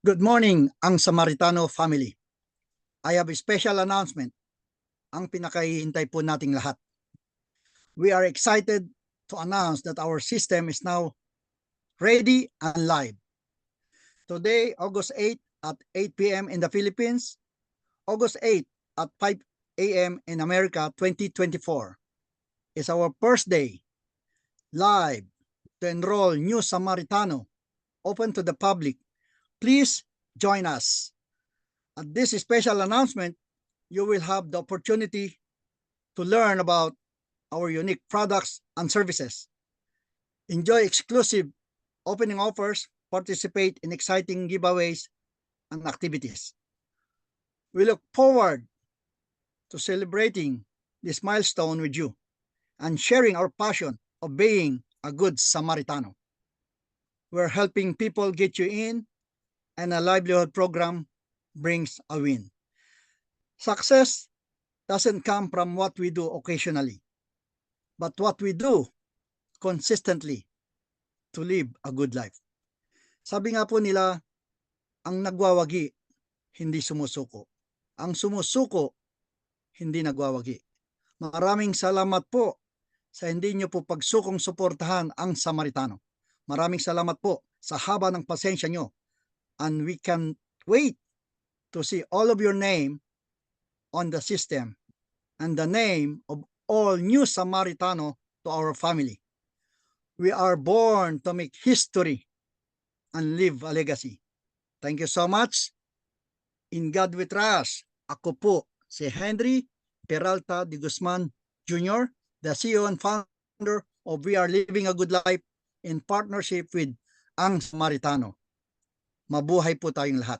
Good morning, ang Samaritano family. I have a special announcement, ang pinakahihintay po nating lahat. We are excited to announce that our system is now ready and live. Today, August 8 at 8 p.m. in the Philippines, August 8 at 5 a.m. in America 2024 is our first day live to enroll new Samaritano, open to the public. Please join us. At this special announcement, you will have the opportunity to learn about our unique products and services. Enjoy exclusive opening offers, participate in exciting giveaways and activities. We look forward to celebrating this milestone with you and sharing our passion of being a good Samaritano. We're helping people get you in, and a livelihood program brings a win. Success doesn't come from what we do occasionally, but what we do consistently to live a good life. Sabi nga po nila, ang nagwawagi, hindi sumusuko. Ang sumusuko, hindi nagwawagi. Maraming salamat po sa hindi nyo po pagsukong suportahan ang Samaritano. Maraming salamat po sa haba ng pasensya nyo. And we can wait to see all of your name on the system and the name of all new Samaritano to our family. We are born to make history and leave a legacy. Thank you so much. In God we trust. Ako po si Henry Peralta de Guzman Jr., the CEO and founder of We Are Living a Good Life in partnership with Ang Samaritano. Mabuhay po tayong lahat.